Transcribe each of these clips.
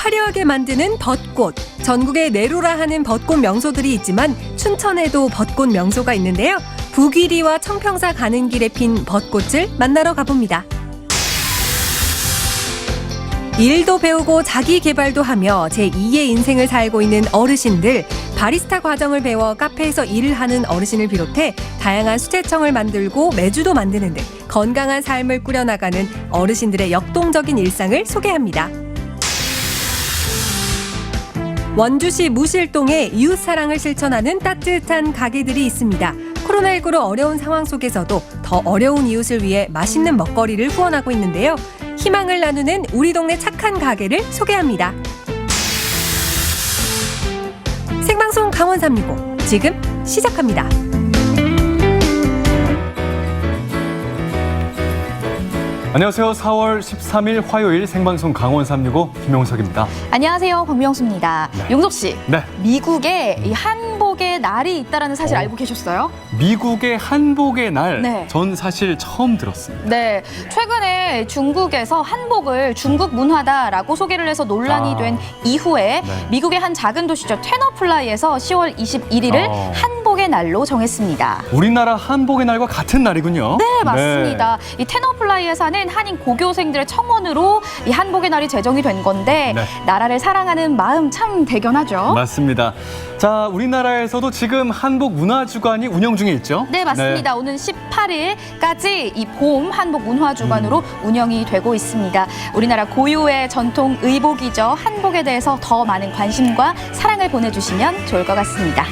화려하게 만드는 벚꽃. 전국에 내로라 하는 벚꽃 명소들이 있지만 춘천에도 벚꽃 명소가 있는데요. 북위리와 청평사 가는 길에 핀 벚꽃을 만나러 가봅니다. 일도 배우고 자기 개발도 하며 제2의 인생을 살고 있는 어르신들. 바리스타 과정을 배워 카페에서 일을 하는 어르신을 비롯해 다양한 수제청을 만들고 매주도 만드는 등 건강한 삶을 꾸려나가는 어르신들의 역동적인 일상을 소개합니다. 원주시 무실동에 이웃사랑을 실천하는 따뜻한 가게들이 있습니다. 코로나19로 어려운 상황 속에서도 더 어려운 이웃을 위해 맛있는 먹거리를 후원하고 있는데요. 희망을 나누는 우리 동네 착한 가게를 소개합니다. 생방송 강원 365 지금 시작합니다. 안녕하세요. 4월 13일 화요일 생방송 강원 365 김용석입니다. 안녕하세요. 박명수입니다. 네. 용석 씨, 네. 미국에 이 한복의 날이 있다는 사실 알고 계셨어요? 미국의 한복의 날, 네. 전 사실 처음 들었습니다. 네, 최근에 중국에서 한복을 중국 문화다라고 소개를 해서 논란이 된 이후에 네. 미국의 한 작은 도시죠, 테너플라이에서 10월 21일을 한복의 날로 정했습니다. 우리나라 한복의 날과 같은 날이군요. 네, 맞습니다. 이 테너플라이에 사는 한인 고교생들의 청원으로 이 한복의 날이 제정이 된 건데 네. 나라를 사랑하는 마음 참 대견하죠. 맞습니다. 자, 우리나라에서도 지금 한복 문화주간이 운영 중에 있죠? 네, 맞습니다. 오는 18일까지 이 봄 한복 문화주간으로 운영이 되고 있습니다. 우리나라 고유의 전통 의복이죠. 한복에 대해서 더 많은 관심과 사랑을 보내주시면 좋을 것 같습니다.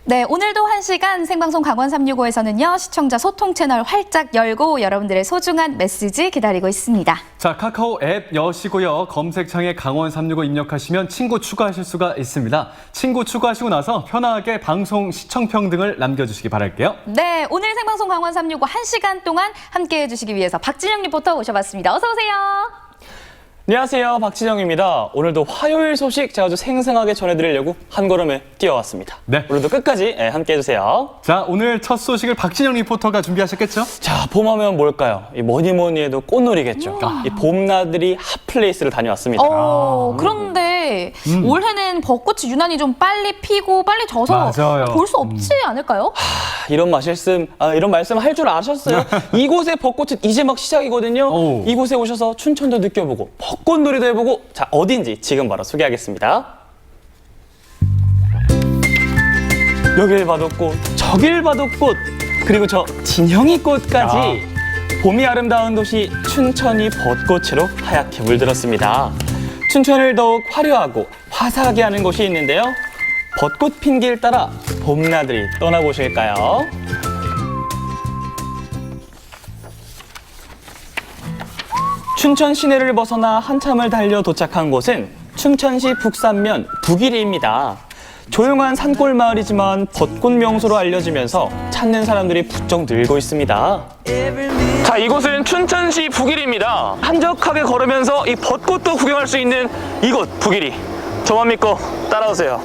네, 오늘도 1시간 생방송 강원 365에서는요. 시청자 소통 채널 활짝 열고 여러분들의 소중한 메시지 기다리고 있습니다. 자, 카카오 앱 여시고요. 검색창에 강원 365 입력하시면 친구 추가하실 수가 있습니다. 친구 추가하시고 나서 편하게 방송 시청평 등을 남겨주시기 바랄게요. 네, 오늘 생방송 강원 365 1시간 동안 함께해 주시기 위해서 박진영 리포터 모셔봤습니다. 어서 오세요. 안녕하세요, 박진영입니다. 오늘도 화요일 소식 제가 아주 생생하게 전해드리려고 한 걸음에 뛰어왔습니다. 네. 오늘도 끝까지 함께해주세요. 자, 오늘 첫 소식을 박진영 리포터가 준비하셨겠죠? 자, 봄하면 뭘까요? 이 뭐니 해도 꽃놀이겠죠. 이 봄나들이 핫플레이스를 다녀왔습니다. 그런데 올해는 벚꽃이 유난히 좀 빨리 피고 빨리 져서 맞아요. 볼 수 없지 않을까요? 이런 말씀 할 줄 아셨어요? 이곳의 벚꽃은 이제 막 시작이거든요. 오. 이곳에 오셔서 춘천도 느껴보고 벚꽃놀이도 해보고, 자, 어딘지 지금 바로 소개하겠습니다. 여길 봐도 꽃, 저길 봐도 꽃, 그리고 저 진영이 꽃까지 봄이 아름다운 도시 춘천이 벚꽃으로 하얗게 물들었습니다. 춘천을 더욱 화려하고 화사하게 하는 곳이 있는데요. 벚꽃 핀 길 따라 봄나들이 떠나보실까요? 춘천 시내를 벗어나 한참을 달려 도착한 곳은 춘천시 북산면 북위리입니다. 조용한 산골 마을이지만 벚꽃 명소로 알려지면서 찾는 사람들이 부쩍 늘고 있습니다. 자, 이곳은 춘천시 북위리입니다. 한적하게 걸으면서 이 벚꽃도 구경할 수 있는 이곳 북위리. 저만 믿고 따라오세요.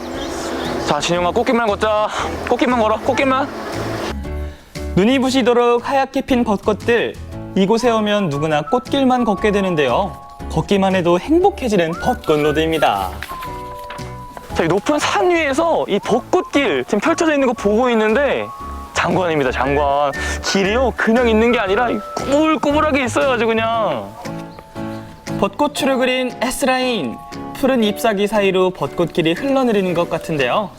자, 진영아, 꽃길만 걷자. 꽃길만 걸어, 꽃길만. 눈이 부시도록 하얗게 핀 벚꽃들. 이곳에 오면 누구나 꽃길만 걷게 되는데요. 걷기만 해도 행복해지는 벚꽃로드입니다. 자, 이 높은 산 위에서 이 벚꽃길 지금 펼쳐져 있는 거 보고 있는데 장관입니다, 장관. 길이요, 그냥 있는 게 아니라 꾸불꾸불하게 있어요, 아주 그냥. 벚꽃으로 그린 S라인. 푸른 잎사귀 사이로 벚꽃길이 흘러내리는 것 같은데요.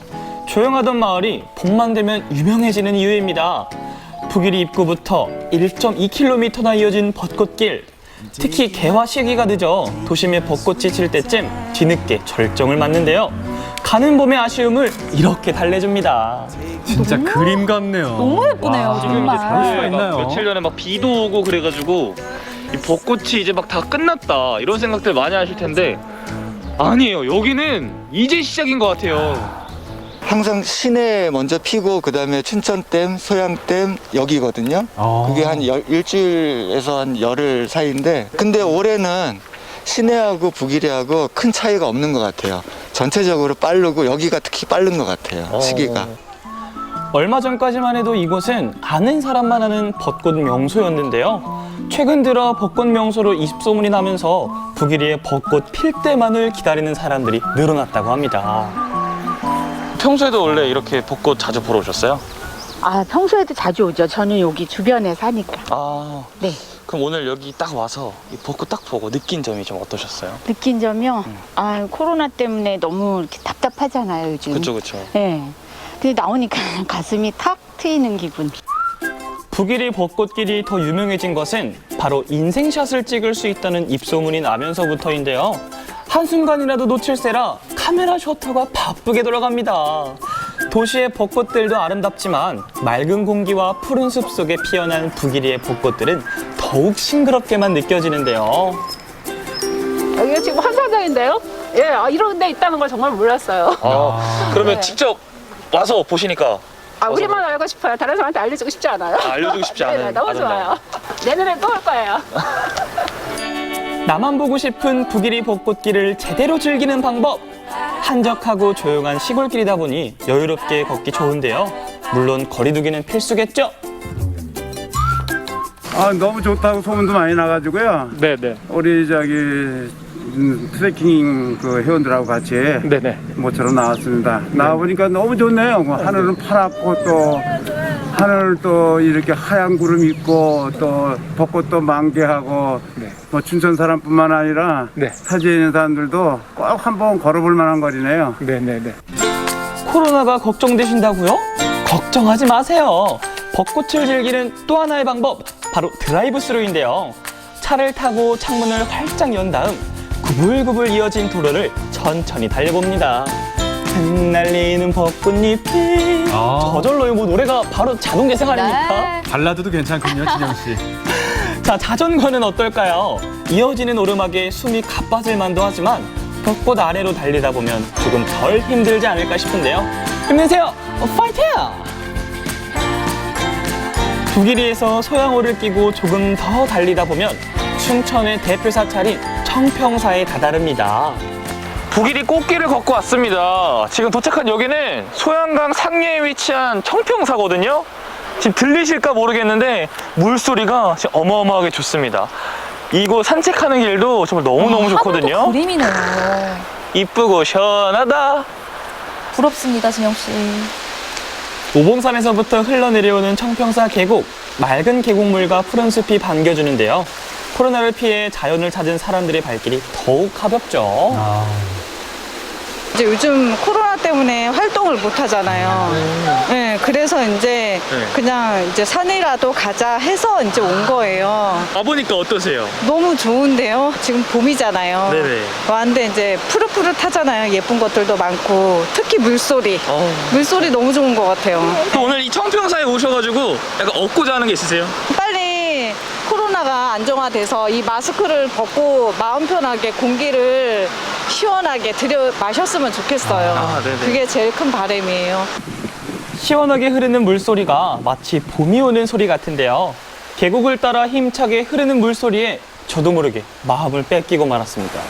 조용하던 마을이 봄만 되면 유명해지는 이유입니다. 북위리 입구부터 1.2km나 이어진 벚꽃길. 특히 개화 시기가 늦어 도심에 벚꽃이 질 때쯤 뒤늦게 절정을 맞는데요. 가는 봄의 아쉬움을 이렇게 달래줍니다. 진짜 그림 같네요. 너무 예쁘네요, 정말. 볼 수가 있나요? 며칠 전에 막 비도 오고 그래가지고 이 벚꽃이 이제 막 다 끝났다 이런 생각들 많이 하실 텐데 아니에요. 여기는 이제 시작인 것 같아요. 항상 시내에 먼저 피고 그다음에 춘천댐, 소양댐 여기거든요. 그게 한 일주일에서 한 열흘 사이인데 근데 올해는 시내하고 북위리하고 큰 차이가 없는 것 같아요. 전체적으로 빠르고 여기가 특히 빠른 것 같아요. 시기가. 얼마 전까지만 해도 이곳은 아는 사람만 아는 벚꽃 명소였는데요. 최근 들어 벚꽃 명소로 입소문이 나면서 북일이의 벚꽃 필 때만을 기다리는 사람들이 늘어났다고 합니다. 평소에도 원래 이렇게 벚꽃 자주 보러 오셨어요? 아, 평소에도 자주 오죠. 저는 여기 주변에 사니까. 아, 네. 그럼 오늘 여기 딱 와서 이 벚꽃 딱 보고 느낀 점이 좀 어떠셨어요? 느낀 점이요? 아, 코로나 때문에 너무 이렇게 답답하잖아요, 요즘. 그쵸, 그쵸. 네. 근데 나오니까 가슴이 탁 트이는 기분. 북일이 벚꽃길이 더 유명해진 것은 바로 인생샷을 찍을 수 있다는 입소문이 나면서부터인데요. 한순간이라도 놓칠세라 카메라 셔터가 바쁘게 돌아갑니다. 도시의 벚꽃들도 아름답지만 맑은 공기와 푸른 숲 속에 피어난 북일이의 벚꽃들은 더욱 싱그럽게만 느껴지는데요. 여기가 지금 한산장인데요? 예, 이런 데 있다는 걸 정말 몰랐어요. 그러면 네. 직접 와서 보시니까 우리만 알고 싶어요. 다른 사람한테 알려주고 싶지 않아요. 알려주고 싶지 않은 네, 너무 아름다움. 좋아요. 내년에 또 올 거예요. 나만 보고 싶은 북일이 벚꽃길을 제대로 즐기는 방법. 한적하고 조용한 시골길이다 보니 여유롭게 걷기 좋은데요. 물론 거리두기는 필수겠죠? 너무 좋다고 소문도 많이 나가지고요. 네네. 우리 트레킹 그 회원들하고 같이 네네. 모처럼 나왔습니다. 나와보니까 너무 좋네요. 하늘은 파랗고 또 하늘 또 이렇게 하얀 구름 있고 또 벚꽃도 만개하고 뭐 춘천 사람뿐만 아니라 타지에 있는 사람들도 꼭 한번 걸어볼 만한 거리네요. 네네네. 코로나가 걱정되신다고요? 걱정하지 마세요. 벚꽃을 즐기는 또 하나의 방법, 바로 드라이브 스루인데요. 차를 타고 창문을 활짝 연 다음 구불구불 이어진 도로를 천천히 달려봅니다. 흩날리는 벚꽃잎이 저절로 뭐 노래가 바로 자동 재생 아닙니까? 네. 발라드도 괜찮군요, 진영 씨. 자, 자전거는 어떨까요? 이어지는 오르막에 숨이 가빠질 만도 하지만 벚꽃 아래로 달리다 보면 조금 덜 힘들지 않을까 싶은데요. 힘내세요! 파이팅! 북일이에서 소양호를 끼고 조금 더 달리다 보면 춘천의 대표 사찰인 청평사에 다다릅니다. 북일이 꽃길을 걷고 왔습니다. 지금 도착한 여기는 소양강 상류에 위치한 청평사거든요. 지금 들리실까 모르겠는데 물소리가 지금 어마어마하게 좋습니다. 이곳 산책하는 길도 정말 너무너무 좋거든요. 하늘도 그림이네요. 이쁘고 시원하다. 부럽습니다, 진영 씨. 오봉산에서부터 흘러내려오는 청평사 계곡, 맑은 계곡물과 푸른 숲이 반겨주는데요. 코로나를 피해 자연을 찾은 사람들의 발길이 더욱 가볍죠. 이제 요즘 코로나 때문에 활동을 못 하잖아요. 네, 그래서 이제 그냥 이제 산이라도 가자 해서 이제 온 거예요. 와보니까 어떠세요? 너무 좋은데요. 지금 봄이잖아요. 네네. 왔는데 이제 푸릇푸릇하잖아요. 예쁜 것들도 많고 특히 물소리. 물소리 너무 좋은 것 같아요. 또 오늘 이 청평사에 오셔가지고 약간 얻고자 하는 게 있으세요? 빨리 코로나가 안정화돼서 이 마스크를 벗고 마음 편하게 공기를 시원하게 들여 마셨으면 좋겠어요. 네네. 그게 제일 큰 바람이에요. 시원하게 흐르는 물소리가 마치 봄이 오는 소리 같은데요. 계곡을 따라 힘차게 흐르는 물소리에 저도 모르게 마음을 뺏기고 말았습니다.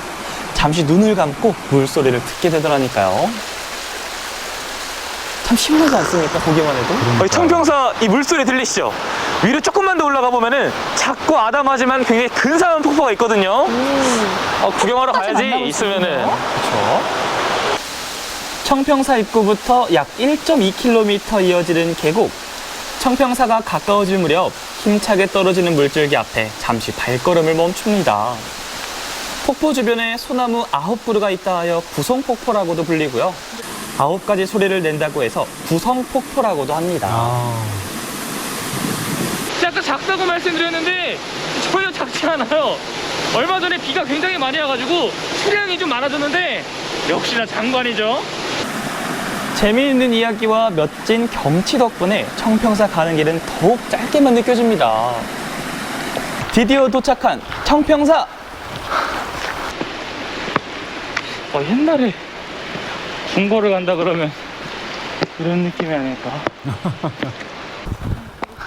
잠시 눈을 감고 물소리를 듣게 되더라니까요. 참 시원하지 않습니까? 보기만 해도. 청평사 이 물소리 들리시죠? 위로 조금만 더 올라가 보면은 작고 아담하지만 굉장히 근사한 폭포가 있거든요. 구경하러 가야지 있으면은. 그렇죠. 청평사 입구부터 약 1.2km 이어지는 계곡. 청평사가 가까워질 무렵 힘차게 떨어지는 물줄기 앞에 잠시 발걸음을 멈춥니다. 폭포 주변에 소나무 9그루가 있다 하여 구성폭포라고도 불리고요. 9가지 소리를 낸다고 해서 구성폭포라고도 합니다. 아까 작다고 말씀드렸는데 전혀 작지 않아요. 얼마 전에 비가 굉장히 많이 와가지고 수량이 좀 많아졌는데 역시나 장관이죠. 재미있는 이야기와 멋진 경치 덕분에 청평사 가는 길은 더욱 짧게만 느껴집니다. 드디어 도착한 청평사! 옛날에 궁궐을 간다 그러면 이런 느낌이 아닐까.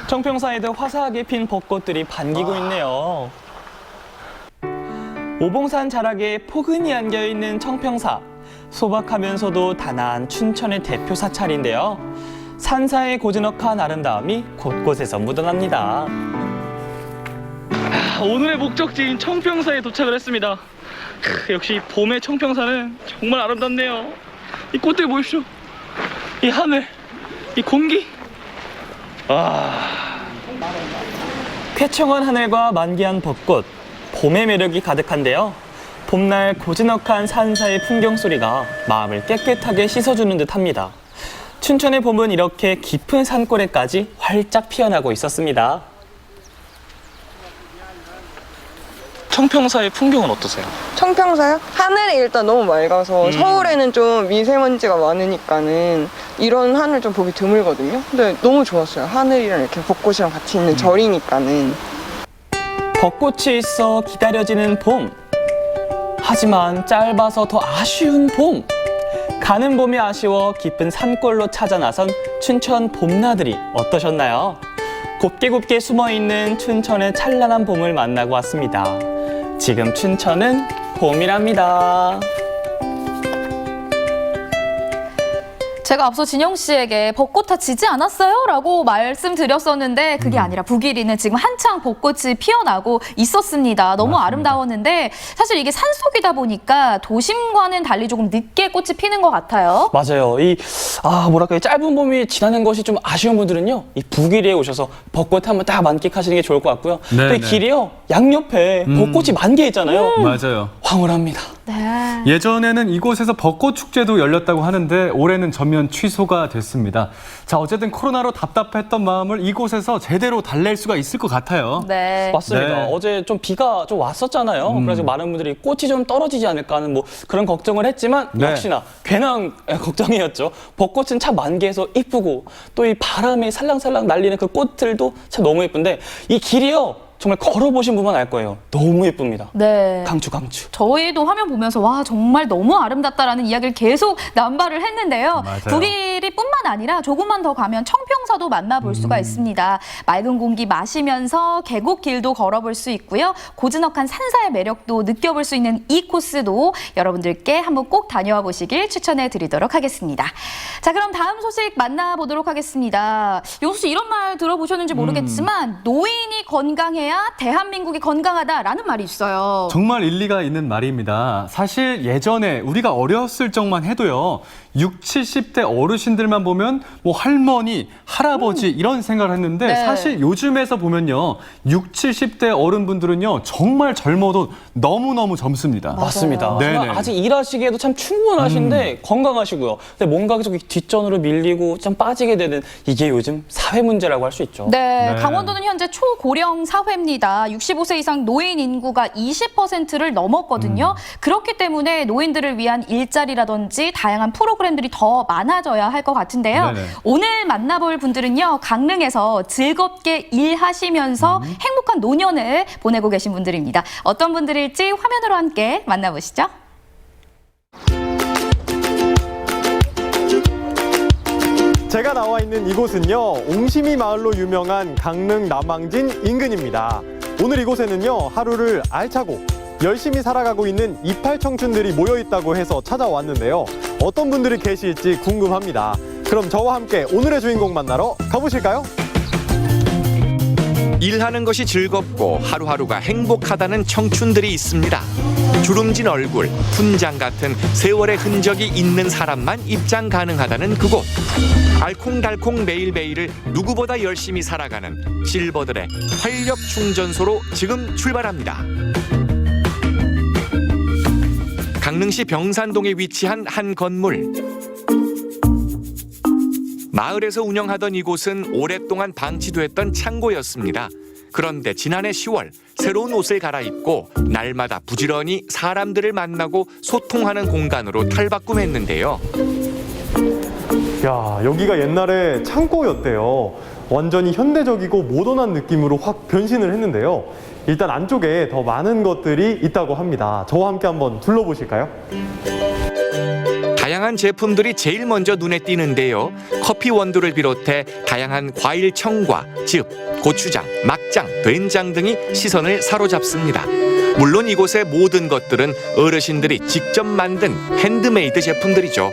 청평사에도 화사하게 핀 벚꽃들이 반기고 있네요. 오봉산 자락에 포근히 안겨있는 청평사. 소박하면서도 단아한 춘천의 대표 사찰인데요. 산사의 고즈넉한 아름다움이 곳곳에서 묻어납니다. 오늘의 목적지인 청평사에 도착을 했습니다. 역시 봄의 청평사는 정말 아름답네요. 이 꽃들 보십시오. 이 하늘, 이 공기. 쾌청한 하늘과 만개한 벚꽃, 봄의 매력이 가득한데요. 봄날 고즈넉한 산사의 풍경 소리가 마음을 깨끗하게 씻어주는 듯합니다. 춘천의 봄은 이렇게 깊은 산골에까지 활짝 피어나고 있었습니다. 청평사의 풍경은 어떠세요? 청평사요? 하늘이 일단 너무 맑아서 서울에는 좀 미세먼지가 많으니까는 이런 하늘 좀 보기 드물거든요. 근데 너무 좋았어요. 하늘이랑 이렇게 벚꽃이랑 같이 있는 절이니까는. 벚꽃이 있어 기다려지는 봄. 하지만 짧아서 더 아쉬운 봄. 가는 봄이 아쉬워 깊은 산골로 찾아 나선 춘천 봄나들이 어떠셨나요? 곱게 숨어있는 춘천의 찬란한 봄을 만나고 왔습니다. 지금 춘천은 봄이랍니다. 제가 앞서 진영 씨에게 벚꽃 다 지지 않았어요? 라고 말씀드렸었는데 그게 아니라 북일이는 지금 한창 벚꽃이 피어나고 있었습니다. 너무 맞습니다. 아름다웠는데 사실 이게 산속이다 보니까 도심과는 달리 조금 늦게 꽃이 피는 것 같아요. 맞아요. 이 짧은 봄이 지나는 것이 좀 아쉬운 분들은요, 이 북일에 오셔서 벚꽃 한번 딱 만끽하시는 게 좋을 것 같고요. 네, 또 이 네. 길이요, 양옆에 벚꽃이 만개 있잖아요. 맞아요. 황홀합니다. 네. 예전에는 이곳에서 벚꽃 축제도 열렸다고 하는데 올해는 전면 취소가 됐습니다. 자, 어쨌든 코로나로 답답했던 마음을 이곳에서 제대로 달랠 수가 있을 것 같아요. 네. 맞습니다. 네. 어제 좀 비가 좀 왔었잖아요. 그래서 많은 분들이 꽃이 좀 떨어지지 않을까 하는 그런 걱정을 했지만 네. 역시나 괜한 걱정이었죠. 벚꽃은 참 만개해서 이쁘고 또 이 바람에 살랑살랑 날리는 그 꽃들도 참 너무 예쁜데 이 길이요, 정말 걸어보신 분만 알 거예요. 너무 예쁩니다. 네. 강추. 저희도 화면 보면서 와 정말 너무 아름답다라는 이야기를 계속 남발을 했는데요. 맞아요. 북일이뿐만 아니라 조금만 더 가면 청평사도 만나볼 수가 있습니다. 맑은 공기 마시면서 계곡길도 걸어볼 수 있고요. 고즈넉한 산사의 매력도 느껴볼 수 있는 이 코스도 여러분들께 한번 꼭 다녀와 보시길 추천해 드리도록 하겠습니다. 자, 그럼 다음 소식 만나보도록 하겠습니다. 용수 씨, 이런 말 들어보셨는지 모르겠지만 노인이 건강해야 대한민국이 건강하다라는 말이 있어요. 정말 일리가 있는 말입니다. 사실 예전에 우리가 어렸을 적만 해도요, 60, 70대 어르신들만 보면 뭐 할머니, 할아버지 이런 생각을 했는데 네. 사실 요즘에서 보면요, 60, 70대 어른분들은요 정말 젊어도 너무너무 젊습니다. 맞습니다. 네네. 정말 아직 일하시기에도 참 충분하신데 건강하시고요. 근데 뭔가 계속 뒷전으로 밀리고 좀 빠지게 되는 이게 요즘 사회 문제라고 할 수 있죠. 네, 네. 강원도는 현재 초고령 사회입니다. 65세 이상 노인 인구가 20%를 넘었거든요. 그렇기 때문에 노인들을 위한 일자리라든지 다양한 프로그램들이 더 많아져야 할 것 같은데요. 네네. 오늘 만나볼 분들은요, 강릉에서 즐겁게 일하시면서 행복한 노년을 보내고 계신 분들입니다. 어떤 분들일지 화면으로 함께 만나보시죠. 제가 나와 있는 이곳은요, 옹심이 마을로 유명한 강릉 남항진 인근입니다. 오늘 이곳에는요, 하루를 알차고 열심히 살아가고 있는 이팔 청춘들이 모여 있다고 해서 찾아왔는데요. 어떤 분들이 계실지 궁금합니다. 그럼 저와 함께 오늘의 주인공 만나러 가보실까요? 일하는 것이 즐겁고 하루하루가 행복하다는 청춘들이 있습니다. 주름진 얼굴, 훈장 같은 세월의 흔적이 있는 사람만 입장 가능하다는 그곳. 알콩달콩 매일매일을 누구보다 열심히 살아가는 실버들의 활력 충전소로 지금 출발합니다. 강릉시 병산동에 위치한 한 건물. 마을에서 운영하던 이곳은 오랫동안 방치됐던 창고였습니다. 그런데 지난해 10월 새로운 옷을 갈아입고 날마다 부지런히 사람들을 만나고 소통하는 공간으로 탈바꿈했는데요. 야, 여기가 옛날에 창고였대요. 완전히 현대적이고 모던한 느낌으로 확 변신을 했는데요. 일단 안쪽에 더 많은 것들이 있다고 합니다. 저와 함께 한번 둘러보실까요? 다양한 다양한 제품들이 제일 먼저 눈에 띄는데요. 커피 원두를 비롯해 다양한 과일 청과 즙, 고추장, 막장, 된장 등이 시선을 사로잡습니다. 물론 이곳의 모든 것들은 어르신들이 직접 만든 핸드메이드 제품들이죠.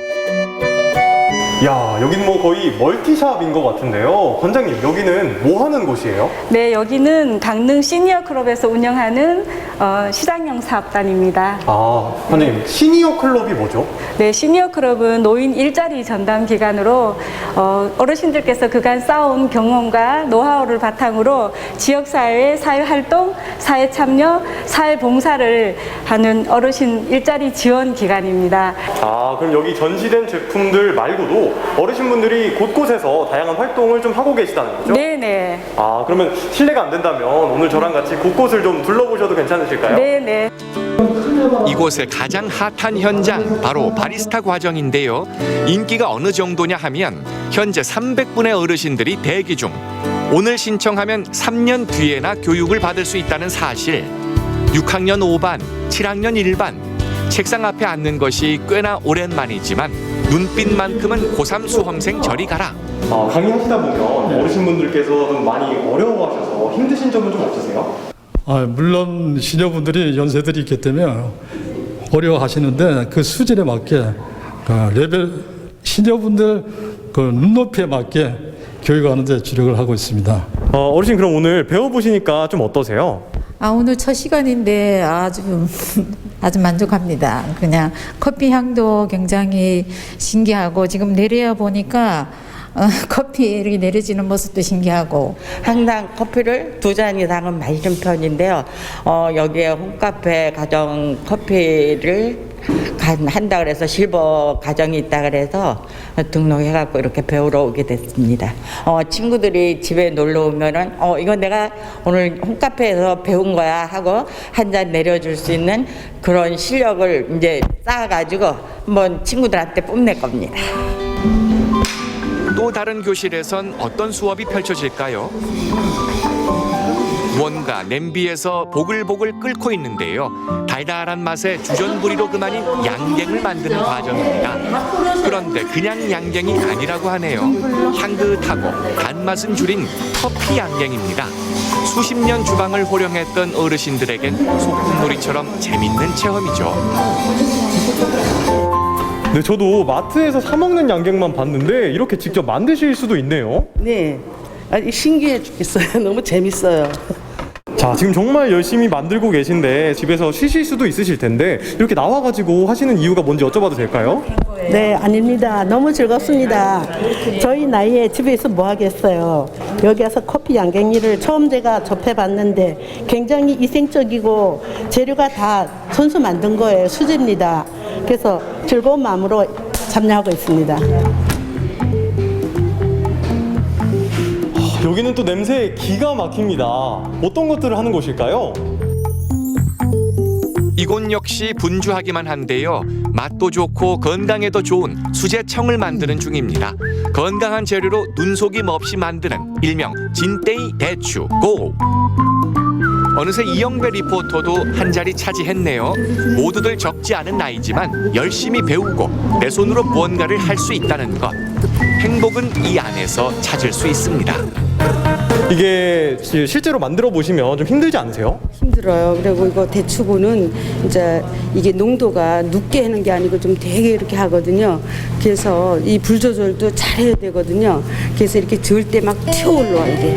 야, 여긴 뭐 거의 멀티샵인 것 같은데요. 원장님, 여기는 뭐 하는 곳이에요? 네, 여기는 강릉 시니어 클럽에서 운영하는 시장형 사업단입니다. 아, 원장님, 시니어 클럽이 뭐죠? 네, 시니어 클럽은 노인 일자리 전담 기관으로 어르신들께서 그간 쌓아온 경험과 노하우를 바탕으로 지역사회의 사회활동, 사회참여, 사회봉사를 하는 어르신 일자리 지원 기관입니다. 아, 그럼 여기 전시된 제품들 말고도 어르신분들이 곳곳에서 다양한 활동을 좀 하고 계시다는 거죠? 네네. 아, 그러면 실례가 안 된다면 오늘 저랑 같이 곳곳을 좀 둘러보셔도 괜찮으실까요? 네네. 이곳의 가장 핫한 현장 바로 바리스타 과정인데요. 인기가 어느 정도냐 하면 현재 300분의 어르신들이 대기 중. 오늘 신청하면 3년 뒤에나 교육을 받을 수 있다는 사실. 6학년 5반, 7학년 1반. 책상 앞에 앉는 것이 꽤나 오랜만이지만 눈빛만큼은 고3 수험생 저리 가라. 강의하시다 보면 어르신분들께서 좀 많이 어려워하셔서 힘드신 점은 좀 없으세요? 물론 시니어분들이 연세들이 있기 때문에 어려워하시는데 그 수준에 맞게 레벨 시니어분들 그 눈높이에 맞게 교육하는 데 주력을 하고 있습니다. 어르신 그럼 오늘 배워보시니까 좀 어떠세요? 오늘 첫 시간인데 아주 만족합니다. 그냥 커피 향도 굉장히 신기하고 지금 내려 보니까 커피 이렇게 내려지는 모습도 신기하고 항상 커피를 2잔 이상은 마시는 편인데요. 여기에 홈카페 가정 커피를 한다 그래서 실버 가정이 있다 그래서 등록해갖고 이렇게 배우러 오게 됐습니다. 친구들이 집에 놀러 오면은 이건 내가 오늘 홈카페에서 배운 거야 하고 한 잔 내려줄 수 있는 그런 실력을 이제 쌓아가지고 한번 친구들한테 뽐낼 겁니다. 또 다른 교실에선 어떤 수업이 펼쳐질까요? 무언가 냄비에서 보글보글 끓고 있는데요. 달달한 맛에 주전부리로 그만인 양갱을 만드는 과정입니다. 그런데 그냥 양갱이 아니라고 하네요. 향긋하고 단맛은 줄인 커피 양갱입니다. 수십 년 주방을 호령했던 어르신들에겐 소꿉놀이처럼 재밌는 체험이죠. 네, 저도 마트에서 사 먹는 양갱만 봤는데 이렇게 직접 만드실 수도 있네요. 네, 신기해 죽겠어요. 너무 재밌어요. 자, 지금 정말 열심히 만들고 계신데 집에서 쉬실 수도 있으실 텐데 이렇게 나와가지고 하시는 이유가 뭔지 여쭤봐도 될까요? 네, 아닙니다. 너무 즐겁습니다. 저희 나이에 집에서 뭐 하겠어요. 여기 와서 커피 양갱이를 처음 제가 접해봤는데 굉장히 이색적이고 재료가 다 손수 만든 거예요. 수제입니다. 그래서 즐거운 마음으로 참여하고 있습니다. 여기는 또 냄새 기가 막힙니다. 어떤 것들을 하는 곳일까요? 이곳 역시 분주하기만 한데요. 맛도 좋고 건강에도 좋은 수제청을 만드는 중입니다. 건강한 재료로 눈속임 없이 만드는 일명 진떼이 대추 고! 어느새 이영배 리포터도 한 자리 차지했네요. 모두들 적지 않은 나이지만 열심히 배우고 내 손으로 무언가를 할 수 있다는 것. 행복은 이 안에서 찾을 수 있습니다. 이게 실제로 만들어 보시면 좀 힘들지 않으세요? 힘들어요. 그리고 이거 대추고는 이제 이게 농도가 눕게 하는 게 아니고 좀 되게 이렇게 하거든요. 그래서 이 불 조절도 잘 해야 되거든요. 그래서 이렇게 저을 때 막 튀어 올라와 이게.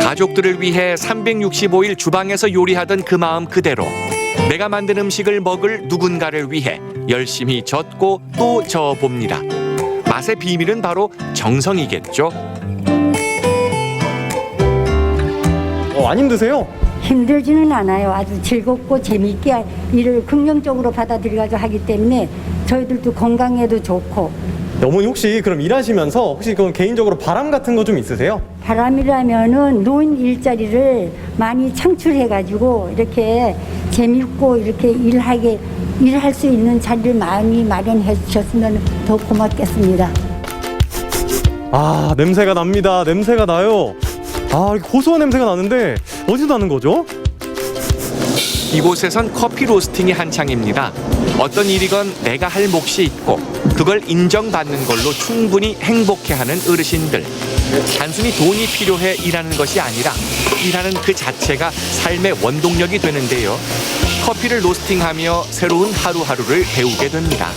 가족들을 위해 365일 주방에서 요리하던 그 마음 그대로 내가 만든 음식을 먹을 누군가를 위해 열심히 젓고 또 저어봅니다. 맛의 비밀은 바로 정성이겠죠. 안 힘드세요? 힘들지는 않아요. 아주 즐겁고 재미있게 일을 긍정적으로 받아들여가지고 하기 때문에 저희들도 건강에도 좋고. 어머니 혹시 그럼 일하시면서 혹시 그럼 개인적으로 바람 같은 거 좀 있으세요? 바람이라면은 노인 일자리를 많이 창출해가지고 이렇게 재밌고 이렇게 일할 수 있는 자리를 많이 마련해 주셨으면 더 고맙겠습니다. 아, 냄새가 납니다. 냄새가 나요. 아, 고소한 냄새가 나는데 어디서 나는 거죠? 이곳에선 커피 로스팅이 한창입니다. 어떤 일이건 내가 할 몫이 있고 그걸 인정받는 걸로 충분히 행복해하는 어르신들. 단순히 돈이 필요해 일하는 것이 아니라 일하는 그 자체가 삶의 원동력이 되는데요. 커피를 로스팅하며 새로운 하루하루를 배우게 됩니다.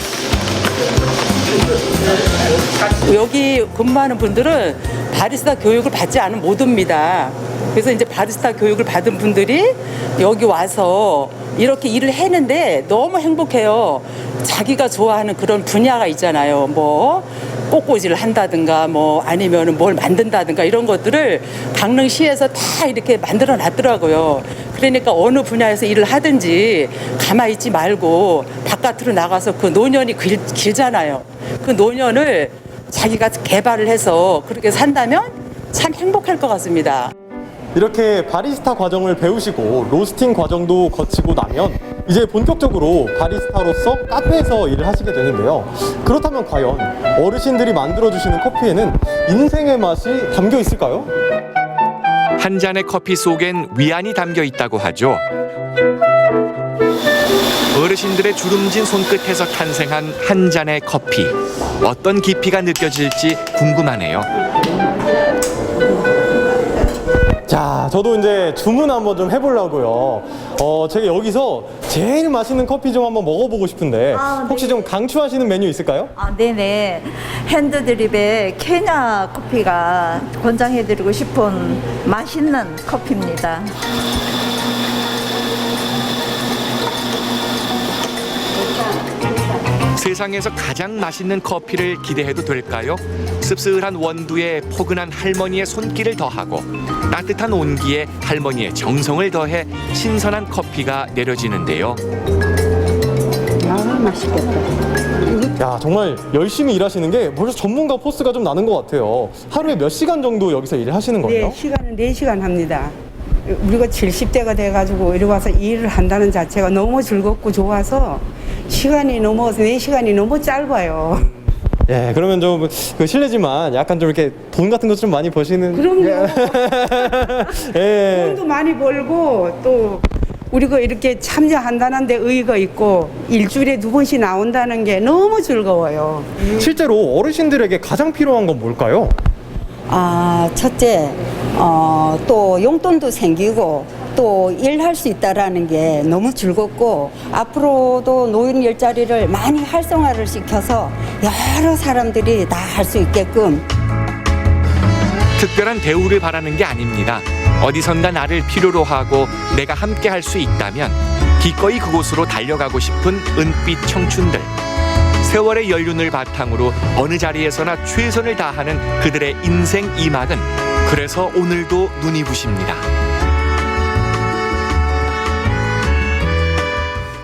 여기 근무하는 분들은 바리스타 교육을 받지 않은 못 옵니다. 그래서 이제 바리스타 교육을 받은 분들이 여기 와서 이렇게 일을 했는데 너무 행복해요. 자기가 좋아하는 그런 분야가 있잖아요. 뭐 꽃꽂이를 한다든가 뭐 아니면 뭘 만든다든가 이런 것들을 강릉시에서 다 이렇게 만들어 놨더라고요. 그러니까 어느 분야에서 일을 하든지 가만히 있지 말고 바깥으로 나가서 그 노년이 길잖아요. 그 노년을 자기가 개발을 해서 그렇게 산다면 참 행복할 것 같습니다. 이렇게 바리스타 과정을 배우시고 로스팅 과정도 거치고 나면 이제 본격적으로 바리스타로서 카페에서 일을 하시게 되는데요. 그렇다면 과연 어르신들이 만들어주시는 커피에는 인생의 맛이 담겨 있을까요? 한 잔의 커피 속엔 위안이 담겨 있다고 하죠. 어르신들의 주름진 손끝에서 탄생한 한 잔의 커피. 어떤 깊이가 느껴질지 궁금하네요. 자, 저도 이제 주문 한번 좀 해보려고요. 제가 여기서 제일 맛있는 커피 좀 한번 먹어보고 싶은데 혹시 좀 강추하시는 메뉴 있을까요? 네네. 핸드드립의 케냐 커피가 권장해드리고 싶은 맛있는 커피입니다. 세상에서 가장 맛있는 커피를 기대해도 될까요? 씁쓸한 원두에 포근한 할머니의 손길을 더하고 따뜻한 온기에 할머니의 정성을 더해 신선한 커피가 내려지는데요. 맛있겠다. 야, 정말 열심히 일하시는 게 벌써 전문가 포스가 좀 나는 것 같아요. 하루에 몇 시간 정도 여기서 일을 하시는 거예요? 네, 시간은 4시간 합니다. 우리가 70대가 돼가지고 이리 와서 일을 한다는 자체가 너무 즐겁고 좋아서 시간이 너무 4시간이 너무 짧아요. 예, 그러면 좀 실례지만 약간 좀 이렇게 돈 같은 거 좀 많이 버시는. 그럼요. 예. 돈도 많이 벌고 또 우리가 이렇게 참여한다는 데 의의가 있고 일주일에 2번씩 나온다는 게 너무 즐거워요. 실제로 어르신들에게 가장 필요한 건 뭘까요? 첫째, 또 용돈도 생기고 또 일할 수 있다라는 게 너무 즐겁고 앞으로도 노인 일자리를 많이 활성화를 시켜서 여러 사람들이 다 할 수 있게끔. 특별한 대우를 바라는 게 아닙니다. 어디선가 나를 필요로 하고 내가 함께 할 수 있다면 기꺼이 그곳으로 달려가고 싶은 은빛 청춘들. 세월의 연륜을 바탕으로 어느 자리에서나 최선을 다하는 그들의 인생 이막은 그래서 오늘도 눈이 부십니다.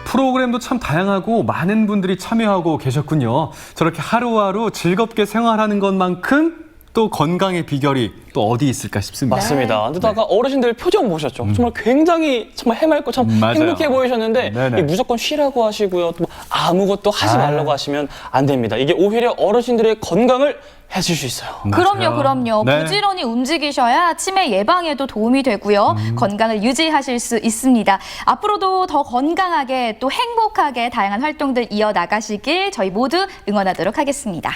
프로그램도 참 다양하고 많은 분들이 참여하고 계셨군요. 저렇게 하루하루 즐겁게 생활하는 것만큼 또 건강의 비결이 또 어디 있을까 싶습니다. 맞습니다. 게다가 어르신들 표정 보셨죠? 정말 굉장히 정말 해맑고 참 행복해 보이셨는데 이게 무조건 쉬라고 하시고요. 또 아무것도 하지 말라고 하시면 안 됩니다. 이게 오히려 어르신들의 건강을 해줄 수 있어요. 그럼요. 부지런히 움직이셔야 치매 예방에도 도움이 되고요. 건강을 유지하실 수 있습니다. 앞으로도 더 건강하게 또 행복하게 다양한 활동들 이어나가시길 저희 모두 응원하도록 하겠습니다.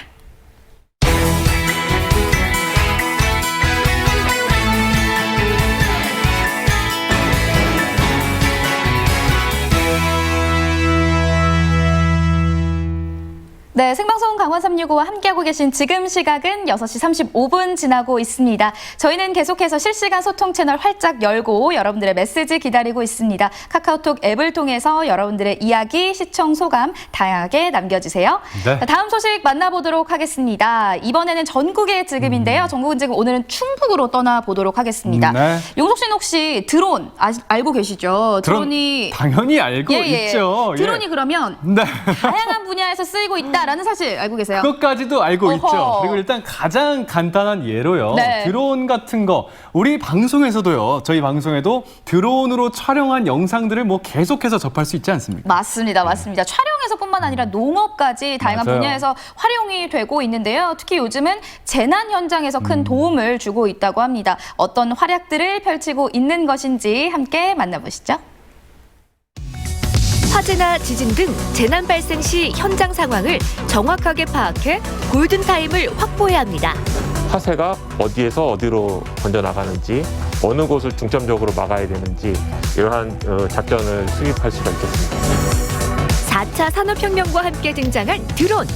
네, 생방송 강원 365와 함께하고 계신 지금 시각은 6시 35분 지나고 있습니다. 저희는 계속해서 실시간 소통 채널 활짝 열고 여러분들의 메시지 기다리고 있습니다. 카카오톡 앱을 통해서 여러분들의 이야기, 시청 소감 다양하게 남겨주세요. 네. 다음 소식 만나보도록 하겠습니다. 이번에는 전국의 지금인데요. 전국은 지금 오늘은 충북으로 떠나보도록 하겠습니다. 네. 용석 씨는 혹시 드론 알고 계시죠? 드론이 당연히 알고 있죠. 드론이 그러면 다양한 분야에서 쓰이고 있다. 라는 사실 알고 계세요? 그것까지도 알고 있죠. 그리고 일단 가장 간단한 예로요. 드론 같은 거 우리 방송에서도요. 저희 방송에도 드론으로 촬영한 영상들을 뭐 계속해서 접할 수 있지 않습니까? 맞습니다. 촬영에서뿐만 아니라 농업까지 다양한 분야에서 활용이 되고 있는데요. 특히 요즘은 재난 현장에서 큰 도움을 주고 있다고 합니다. 어떤 활약들을 펼치고 있는 것인지 함께 만나보시죠. 화재나 지진 등 재난 발생 시 현장 상황을 정확하게 파악해 골든타임을 확보해야 합니다. 화재가 어디에서 어디로 번져나가는지, 어느 곳을 중점적으로 막아야 되는지 이러한 작전을 수립할 수가 있겠습니다. 4차 산업혁명과 함께 등장한 드론.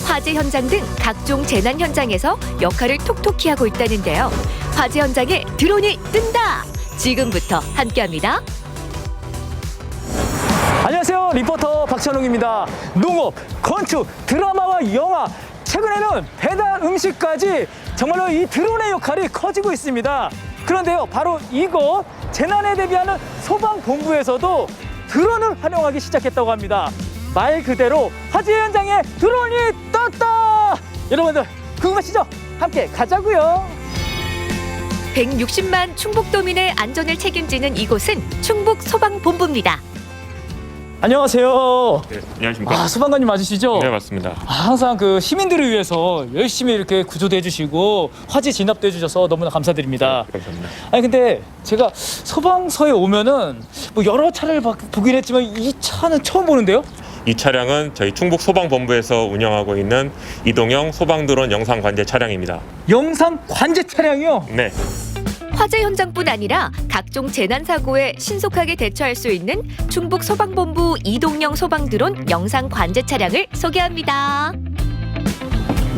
화재 현장 등 각종 재난 현장에서 역할을 톡톡히 하고 있다는데요. 화재 현장에 드론이 뜬다! 지금부터 함께합니다. 안녕하세요. 리포터 박찬웅입니다. 농업, 건축, 드라마와 영화, 최근에는 배달 음식까지 정말로 이 드론의 역할이 커지고 있습니다. 그런데요, 바로 이곳 재난에 대비하는 소방본부에서도 드론을 활용하기 시작했다고 합니다. 말 그대로 화재 현장에 드론이 떴다! 여러분들 궁금하시죠? 함께 가자고요. 160만 충북도민의 안전을 책임지는 이곳은 충북소방본부입니다. 안녕하세요. 네, 안녕하십니까? 소방관님 맞으시죠? 네, 맞습니다. 항상 그 시민들을 위해서 열심히 이렇게 구조도 해주시고 화재 진압도 해주셔서 너무나 감사드립니다. 네, 감사합니다. 아니 근데 제가 소방서에 오면은 뭐 여러 차를 보긴 했지만 이 차는 처음 보는데요? 이 차량은 저희 충북 소방본부에서 운영하고 있는 이동형 소방드론 영상 관제 차량입니다. 영상 관제 차량이요? 네. 화재 현장뿐 아니라 각종 재난 사고에 신속하게 대처할 수 있는 충북 소방본부 이동형 소방드론 영상 관제 차량을 소개합니다.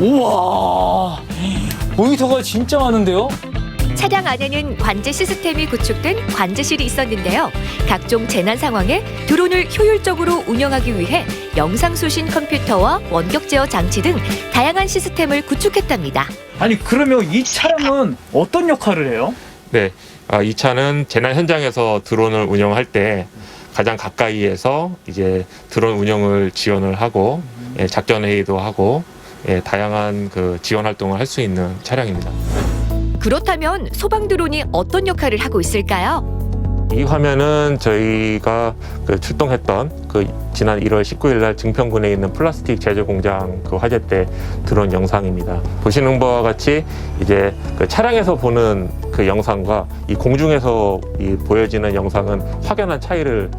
우와, 모니터가 진짜 많은데요? 차량 안에는 관제 시스템이 구축된 관제실이 있었는데요. 각종 재난 상황에 드론을 효율적으로 운영하기 위해 영상 수신 컴퓨터와 원격 제어 장치 등 다양한 시스템을 구축했답니다. 아니 그러면 이 차량은 어떤 역할을 해요? 네. 이 차는 재난 현장에서 드론을 운영할 때 가장 가까이에서 이제 드론 운영을 지원을 하고 작전 회의도 하고 다양한 그 지원 활동을 할 수 있는 차량입니다. 그렇다면 소방 드론이 어떤 역할을 하고 있을까요? 이 화면은 저희가 출동했던 지난 1월 19일 날 증평군에 있는 플라스틱 제조 공장 화재 때 드론 영상입니다. 보시는 바와 같이 이제 차량에서 보는 영상과 이 공중에서 보여지는 영상은 확연한 차이를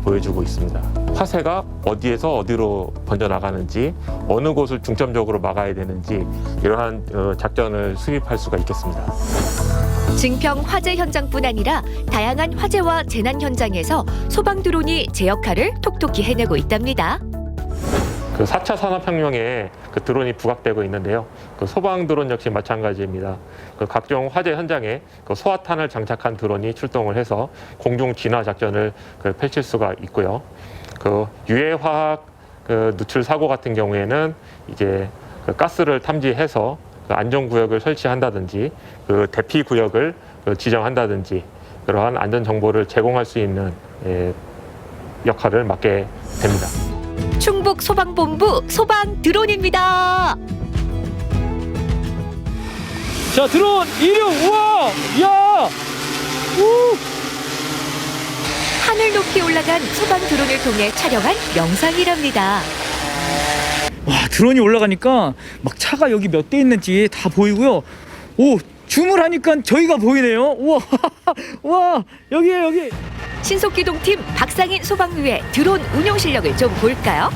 보여주고 있습니다. 화재가 어디에서 어디로 번져나가는지, 어느 곳을 중점적으로 막아야 되는지 이러한 작전을 수립할 수가 있겠습니다. 증평 화재 현장뿐 아니라 다양한 화재와 재난 현장에서 소방 드론이 제 역할을 톡톡히 해내고 있답니다. 4차 산업혁명에 드론이 부각되고 있는데요. 소방 드론 역시 마찬가지입니다. 각종 화재 현장에 소화탄을 장착한 드론이 출동을 해서 공중 진화 작전을 펼칠 수가 있고요. 유해화학 누출 사고 같은 경우에는 이제 가스를 탐지해서 안전구역을 설치한다든지 대피 구역을 지정한다든지 그러한 안전 정보를 제공할 수 있는 역할을 맡게 됩니다. 충북 소방본부 소방 드론입니다. 자, 드론 이륙! 우와! 야! 우! 하늘 높이 올라간 소방 드론을 통해 촬영한 영상이랍니다. 와, 드론이 올라가니까 막 차가 여기 몇 대 있는지 다 보이고요. 오, 줌을 하니까 저희가 보이네요. 우와, 와, 여기에요, 여기. 신속기동팀 박상인 소방유의 드론 운용 실력을 좀 볼까요?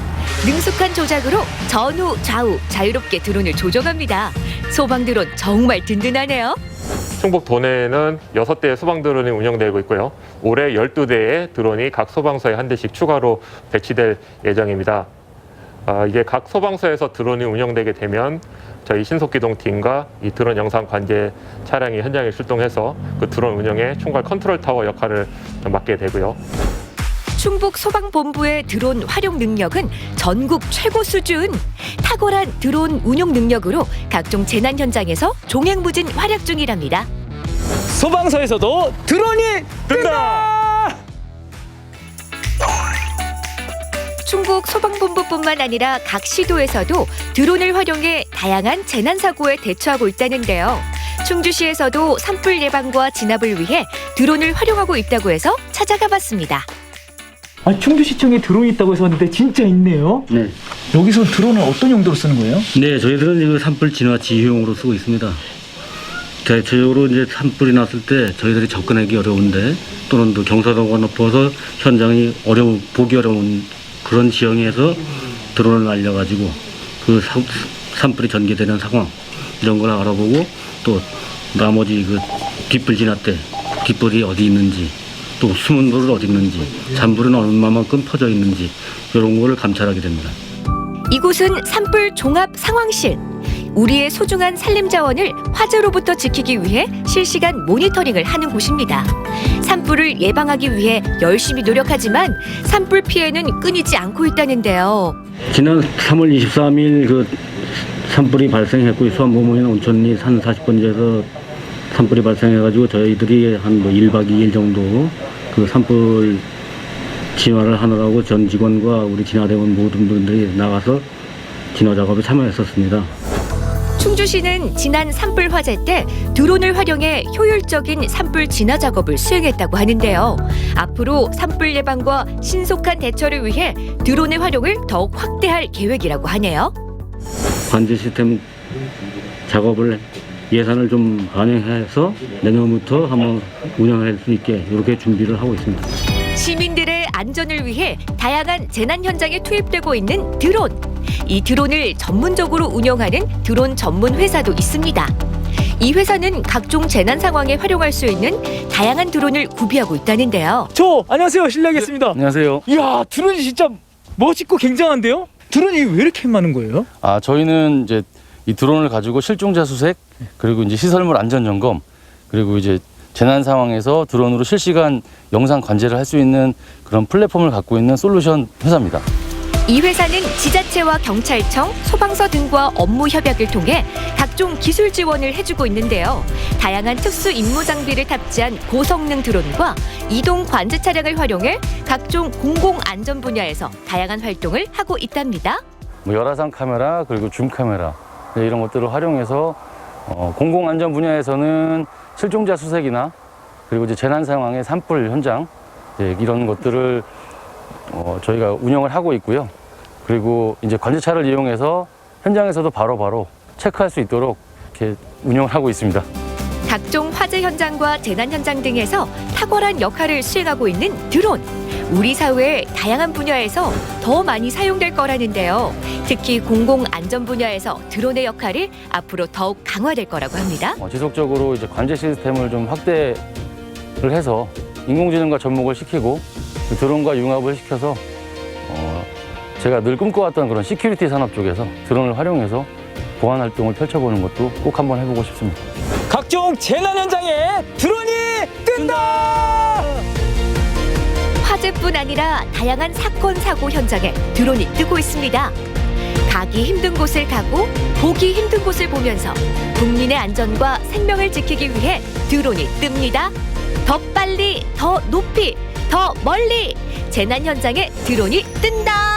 능숙한 조작으로 전후, 좌우 자유롭게 드론을 조정합니다. 소방 드론 정말 든든하네요. 충북 도내에는 6대의 소방 드론이 운영되고 있고요. 올해 12대의 드론이 각 소방서에 한 대씩 추가로 배치될 예정입니다. 이게 각 소방서에서 드론이 운영되게 되면 저희 신속기동팀과 이 드론 영상 관제 차량이 현장에 출동해서 드론 운영의 총괄 컨트롤 타워 역할을 맡게 되고요. 충북 소방본부의 드론 활용 능력은 전국 최고 수준. 탁월한 드론 운용 능력으로 각종 재난 현장에서 종횡무진 활약 중이랍니다. 소방서에서도 드론이 뜬다! 충북 소방본부뿐만 아니라 각 시도에서도 드론을 활용해 다양한 재난 사고에 대처하고 있다는데요. 충주시에서도 산불 예방과 진압을 위해 드론을 활용하고 있다고 해서 찾아가 봤습니다. 충주시청에 드론이 있다고 해서 왔는데 진짜 있네요. 네. 여기서 드론은 어떤 용도로 쓰는 거예요? 네, 저희들은 이거 산불 진화 지휘용으로 쓰고 있습니다. 대체적으로 이제 산불이 났을 때 저희들이 접근하기 어려운데 또는 또 경사도가 높아서 현장이 보기 어려운 그런 지형에서 드론을 날려가지고 그 산불이 전개되는 상황 이런 걸 알아보고 또 나머지 그 깃불 진화 때 깃불이 어디 있는지 또 숨은 불은 어디 있는지 잔불은 얼마만큼 퍼져 있는지 이런 거를 감찰하게 됩니다. 이곳은 산불 종합 상황실. 우리의 소중한 산림 자원을 화재로부터 지키기 위해 실시간 모니터링을 하는 곳입니다. 산불을 예방하기 위해 열심히 노력하지만 산불 피해는 끊이지 않고 있다는데요. 지난 3월 23일 그 산불이 발생했고 수안보문이나 온천리 산 40번지에서 산불이 발생해가지고 저희들이 한 뭐 1박 2일 정도 그 산불 진화를 하느라고 전 직원과 우리 진화대원 모든 분들이 나가서 진화 작업에 참여했었습니다. 충주시는 지난 산불 화재 때 드론을 활용해 효율적인 산불 진화 작업을 수행했다고 하는데요. 앞으로 산불 예방과 신속한 대처를 위해 드론의 활용을 더욱 확대할 계획이라고 하네요. 관제 시스템 작업을 예산을 좀 반영해서 내년부터 한번 운영할 수 있게 이렇게 준비를 하고 있습니다. 시민들의 안전을 위해 다양한 재난 현장에 투입되고 있는 드론. 이 드론을 전문적으로 운영하는 드론 전문 회사도 있습니다. 이 회사는 각종 재난 상황에 활용할 수 있는 다양한 드론을 구비하고 있다는데요. 안녕하세요. 실례하겠습니다. 안녕하세요. 이야, 드론이 진짜 멋있고 굉장한데요? 드론이 왜 이렇게 많은 거예요? 저희는 이제 이 드론을 가지고 실종자 수색, 그리고 이제 시설물 안전 점검, 그리고 이제 재난 상황에서 드론으로 실시간 영상 관제를 할 수 있는 그런 플랫폼을 갖고 있는 솔루션 회사입니다. 이 회사는 지자체와 경찰청, 소방서 등과 업무 협약을 통해 각종 기술 지원을 해주고 있는데요. 다양한 특수 임무 장비를 탑재한 고성능 드론과 이동 관제 차량을 활용해 각종 공공 안전 분야에서 다양한 활동을 하고 있답니다. 뭐 열화상 카메라, 그리고 줌 카메라 이런 것들을 활용해서 공공 안전 분야에서는 실종자 수색이나 그리고 이제 재난 상황의 산불 현장 이런 것들을 저희가 운영을 하고 있고요. 그리고 이제 관제차를 이용해서 현장에서도 바로바로 체크할 수 있도록 이렇게 운영을 하고 있습니다. 각종 화재 현장과 재난 현장 등에서 탁월한 역할을 수행하고 있는 드론. 우리 사회의 다양한 분야에서 더 많이 사용될 거라는데요. 특히 공공 안전 분야에서 드론의 역할이 앞으로 더욱 강화될 거라고 합니다. 지속적으로 이제 관제 시스템을 좀 확대를 해서 인공지능과 접목을 시키고 드론과 융합을 시켜서 제가 늘 꿈꿔왔던 그런 시큐리티 산업 쪽에서 드론을 활용해서 보안 활동을 펼쳐보는 것도 꼭 한번 해보고 싶습니다. 각종 재난 현장에 드론이 뜬다! 화재뿐 아니라 다양한 사건, 사고 현장에 드론이 뜨고 있습니다. 가기 힘든 곳을 가고 보기 힘든 곳을 보면서 국민의 안전과 생명을 지키기 위해 드론이 뜹니다. 더 빨리, 더 높이, 더 멀리 재난 현장에 드론이 뜬다.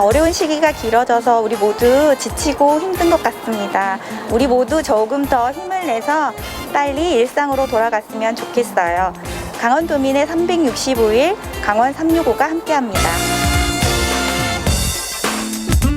어려운 시기가 길어져서 우리 모두 지치고 힘든 것 같습니다. 우리 모두 조금 더 힘을 내서 빨리 일상으로 돌아갔으면 좋겠어요. 강원도민의 365일 강원 365가 함께합니다.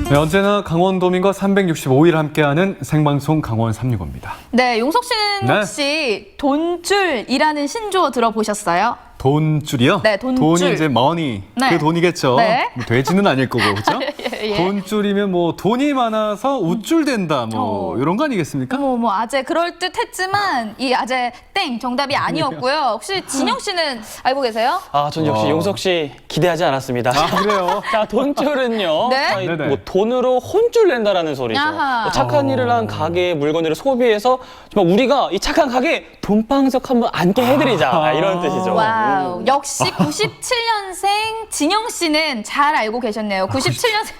네, 언제나 강원도민과 365일 함께하는 생방송 강원 365입니다. 네, 용석 씨는 혹시 돈줄이라는 신조어 들어보셨어요? 돈줄이요? 네, 돈줄. 돈이 이제 머니, 네. 그 돈이겠죠. 네. 뭐 돼지는 아닐 거고, 그렇죠? 예. 돈줄이면 뭐 돈이 많아서 우쭐댄다, 뭐 이런 거 아니겠습니까? 뭐 아재 그럴 듯했지만 이 아재 땡 정답이 아니었고요. 혹시 진영 씨는 알고 계세요? 전 역시 용석 씨 기대하지 않았습니다. 그래요? 자, 돈줄은요. 네? 뭐 돈으로 혼줄 낸다라는 소리죠. 아하. 뭐 착한 일을 한 가게의 물건을 소비해서 정말 우리가 이 착한 가게 돈방석 한번 앉게 해드리자 이런 뜻이죠. 와우. 역시 97년생 진영 씨는 잘 알고 계셨네요. 97년생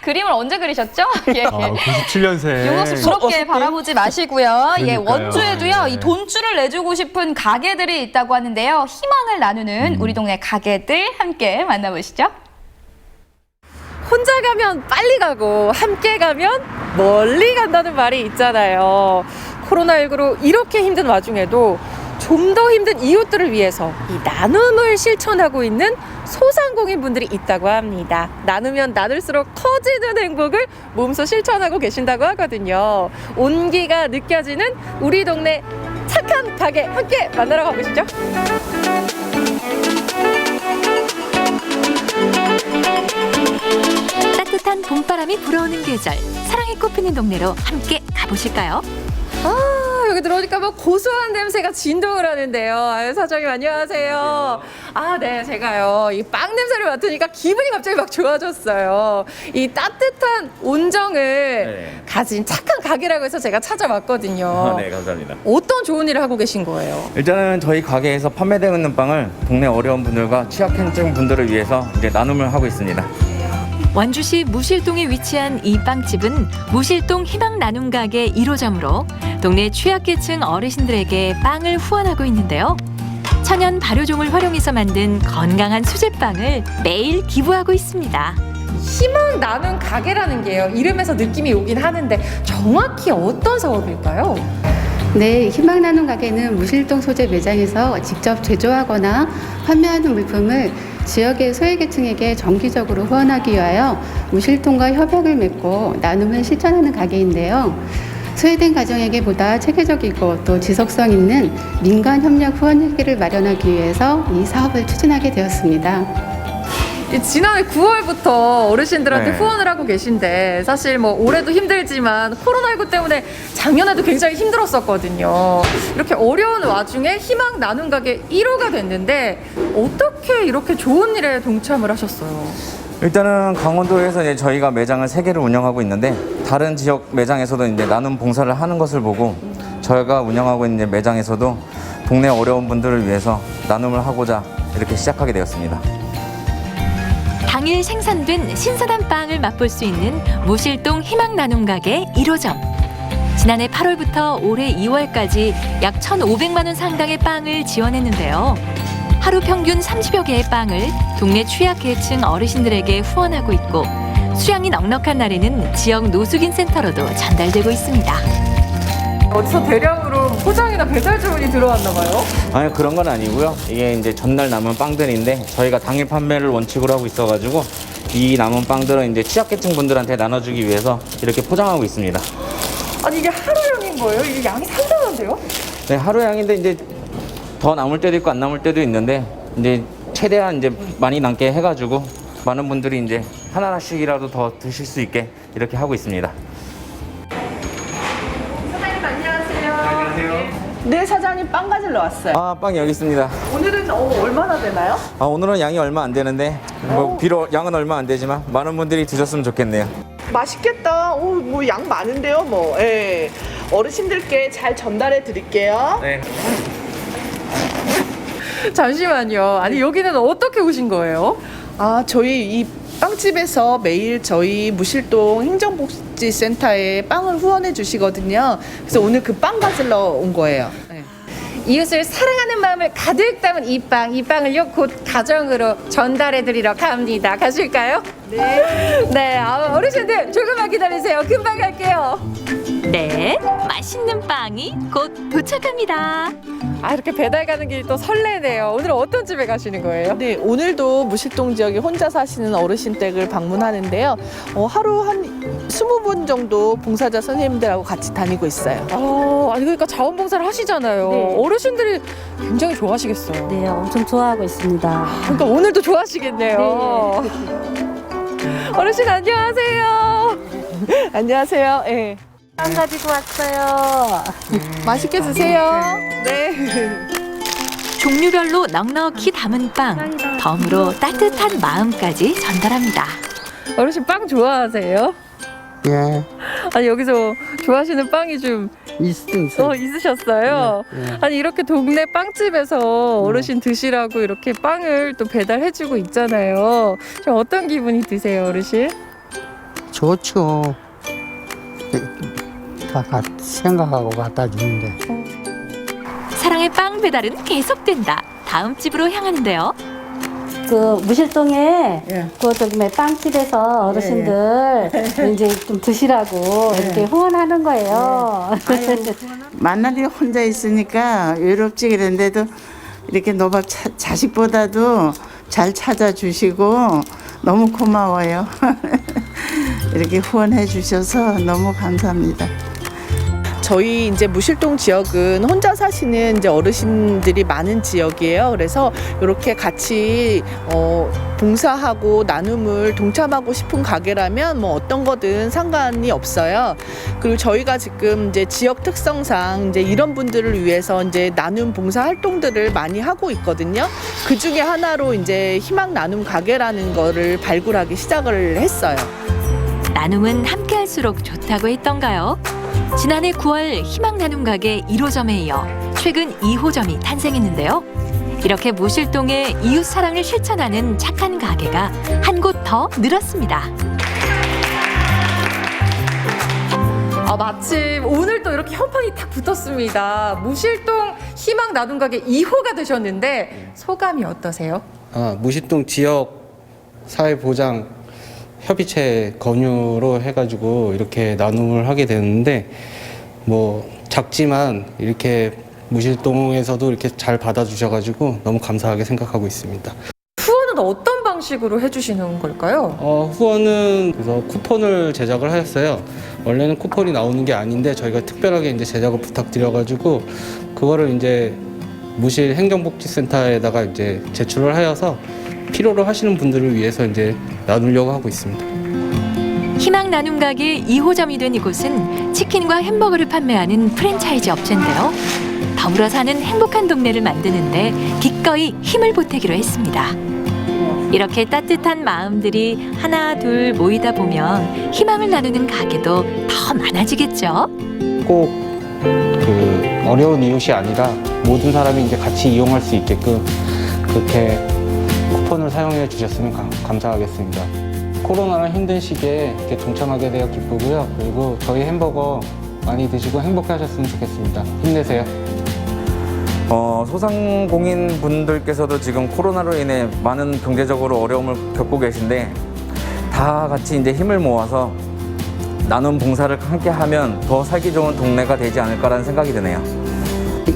그림을 언제 그리셨죠? 예. 97년생. 용석 씨 부럽게 바라보지 마시고요. 예, 그러니까요. 원주에도요. 네. 이 돈줄을 내주고 싶은 가게들이 있다고 하는데요. 희망을 나누는 우리 동네 가게들 함께 만나보시죠. 혼자 가면 빨리 가고 함께 가면 멀리 간다는 말이 있잖아요. 코로나19로 이렇게 힘든 와중에도 좀 더 힘든 이웃들을 위해서 이 나눔을 실천하고 있는 소상공인 분들이 있다고 합니다. 나누면 나눌수록 커지는 행복을 몸소 실천하고 계신다고 하거든요. 온기가 느껴지는 우리 동네 착한 가게 함께 만나러 가보시죠. 따뜻한 봄바람이 불어오는 계절, 사랑이 꽃피는 동네로 함께 가보실까요? 여기 들어오니까 막 고소한 냄새가 진동을 하는데요. 아유, 사장님 안녕하세요. 아, 네, 제가요 이 빵 냄새를 맡으니까 기분이 갑자기 막 좋아졌어요. 이 따뜻한 온정을 가진 착한 가게라고 해서 제가 찾아왔거든요. 네, 감사합니다. 어떤 좋은 일을 하고 계신 거예요? 일단은 저희 가게에서 판매되고 있는 빵을 동네 어려운 분들과 취약계층 분들을 위해서 이제 나눔을 하고 있습니다. 원주시 무실동에 위치한 이 빵집은 무실동 희망 나눔 가게 1호점으로 동네 취약계층 어르신들에게 빵을 후원하고 있는데요. 천연 발효종을 활용해서 만든 건강한 수제빵을 매일 기부하고 있습니다. 희망 나눔 가게라는 게요, 이름에서 느낌이 오긴 하는데 정확히 어떤 사업일까요? 네, 희망 나눔 가게는 무실동 소재 매장에서 직접 제조하거나 판매하는 물품을 지역의 소외계층에게 정기적으로 후원하기 위하여 무실동과 협약을 맺고 나눔을 실천하는 가게인데요. 소외된 가정에게 보다 체계적이고 또 지속성 있는 민간 협력 후원 체계를 마련하기 위해서 이 사업을 추진하게 되었습니다. 지난해 9월부터 어르신들한테 네. 후원을 하고 계신데 사실 뭐 올해도 힘들지만 코로나19 때문에 작년에도 굉장히 힘들었었거든요. 이렇게 어려운 와중에 희망 나눔 가게 1호가 됐는데 어떻게 이렇게 좋은 일에 동참을 하셨어요? 일단은 강원도에서 이제 저희가 매장을 3개를 운영하고 있는데 다른 지역 매장에서도 이제 나눔 봉사를 하는 것을 보고 저희가 운영하고 있는 매장에서도 동네 어려운 분들을 위해서 나눔을 하고자 이렇게 시작하게 되었습니다. 당일 생산된 신선한 빵을 맛볼 수 있는 무실동 희망 나눔 가게 1호점. 지난해 8월부터 올해 2월까지 약 1,500만 원 상당의 빵을 지원했는데요. 하루 평균 30여 개의 빵을 동네 취약계층 어르신들에게 후원하고 있고 수량이 넉넉한 날에는 지역 노숙인 센터로도 전달되고 있습니다. 어디서 대량으로 포장이나 배달 주문이 들어왔나 봐요? 아니, 그런 건 아니고요. 이게 이제 전날 남은 빵들인데 저희가 당일 판매를 원칙으로 하고 있어가지고 이 남은 빵들은 이제 취약계층 분들한테 나눠주기 위해서 이렇게 포장하고 있습니다. 아니 이게 하루용인 거예요? 이게 양이 상당한데요? 네, 하루 양인데 이제 더 남을 때도 있고 안 남을 때도 있는데 이제 최대한 이제 많이 남게 해가지고 많은 분들이 이제 하나씩이라도 더 드실 수 있게 이렇게 하고 있습니다. 사장님 안녕하세요. 안녕하세요. 네, 사장님 빵 가지러 왔어요. 아, 빵 여기 있습니다. 오늘은 얼마나 되나요? 아, 오늘은 양이 얼마 안 되는데 뭐 비록 양은 얼마 안 되지만 많은 분들이 드셨으면 좋겠네요. 맛있겠다. 뭐 양 많은데요, 뭐. 예. 어르신들께 잘 전달해 드릴게요. 네. 잠시만요. 아니 여기는 어떻게 오신 거예요? 아, 저희 이 빵집에서 매일 저희 무실동 행정복지센터에 빵을 후원해 주시거든요. 그래서 오늘 그 빵 가지러 온 거예요. 네. 이웃을 사랑하는 마음을 가득 담은 이 빵을요 곧 가정으로 전달해 드리러 갑니다. 가실까요? 네. 네, 어르신들 조금만 기다리세요. 금방 갈게요. 네, 맛있는 빵이 곧 도착합니다. 아, 이렇게 배달 가는 길이 또 설레네요. 오늘 어떤 집에 가시는 거예요? 네, 오늘도 무실동 지역에 혼자 사시는 어르신 댁을 방문하는데요. 하루 한 20분 정도 봉사자 선생님들하고 같이 다니고 있어요. 아니 그러니까 자원봉사를 하시잖아요. 네. 어르신들이 굉장히 좋아하시겠어요. 네, 엄청 좋아하고 있습니다. 그러니까 오늘도 좋아하시겠네요. 어르신 안녕하세요. 안녕하세요. 예. 빵 가지고 왔어요. 맛있게 드세요. 네. 종류별로 넉넉히 담은 빵, 덤으로 따뜻한 마음까지 전달합니다. 어르신 빵 좋아하세요? 예. 아니 여기서 좋아하시는 빵이 좀 있으셨어요? 예. 아니 이렇게 동네 빵집에서 어르신 드시라고 이렇게 빵을 또 배달해주고 있잖아요. 좀 어떤 기분이 드세요, 어르신? 좋죠. 다 생각하고 갖다 주는데. 사랑의 빵 배달은 계속된다. 다음 집으로 향하는데요. 그 무실동에 그 저기 뭐 빵집에서 어르신들 이제 좀 드시라고 이렇게 후원하는 거예요. 만날이 혼자 있으니까 외롭지 그랬는데도 이렇게 노박 자식보다도 잘 찾아주시고 너무 고마워요. 이렇게 후원해 주셔서 너무 감사합니다. 저희 이제 무실동 지역은 혼자 사시는 이제 어르신들이 많은 지역이에요. 그래서 이렇게 같이 봉사하고 나눔을 동참하고 싶은 가게라면 뭐 어떤 거든 상관이 없어요. 그리고 저희가 지금 이제 지역 특성상 이제 이런 분들을 위해서 이제 나눔 봉사 활동들을 많이 하고 있거든요. 그 중에 하나로 이제 희망 나눔 가게라는 거를 발굴하기 시작을 했어요. 나눔은 함께할수록 좋다고 했던가요? 지난해 9월 희망 나눔 가게 1호점에 이어 최근 2호점이 탄생했는데요. 이렇게 무실동의 이웃 사랑을 실천하는 착한 가게가 한 곳 더 늘었습니다. 마침 오늘 또 이렇게 현판이 딱 붙었습니다. 무실동 희망 나눔 가게 2호가 되셨는데 소감이 어떠세요? 무실동 지역 사회보장 협의체 권유로 해가지고 이렇게 나눔을 하게 되는데 뭐 작지만 이렇게 무실동에서도 이렇게 잘 받아주셔가지고 너무 감사하게 생각하고 있습니다. 후원은 어떤 방식으로 해주시는 걸까요? 후원은 그래서 쿠폰을 제작을 하였어요. 원래는 쿠폰이 나오는 게 아닌데 저희가 특별하게 이제 제작을 부탁드려가지고 그거를 이제 무실 행정복지센터에다가 이제 제출을 하여서 필요로 하시는 분들을 위해서 이제 나누려고 하고 있습니다. 희망 나눔 가게 2호점이 된 이곳은 치킨과 햄버거를 판매하는 프랜차이즈 업체인데요. 더불어 사는 행복한 동네를 만드는데 기꺼이 힘을 보태기로 했습니다. 이렇게 따뜻한 마음들이 하나 둘 모이다 보면 희망을 나누는 가게도 더 많아지겠죠. 꼭 그 어려운 이웃이 아니라 모든 사람이 이제 같이 이용할 수 있게끔 그렇게 쿠폰을 사용해 주셨으면 감사하겠습니다. 코로나는 힘든 시기에 이렇게 동참하게 되어 기쁘고요. 그리고 저희 햄버거 많이 드시고 행복해 하셨으면 좋겠습니다. 힘내세요. 소상공인 분들께서도 지금 코로나로 인해 많은 경제적으로 어려움을 겪고 계신데 다 같이 이제 힘을 모아서 나눔 봉사를 함께 하면 더 살기 좋은 동네가 되지 않을까라는 생각이 드네요.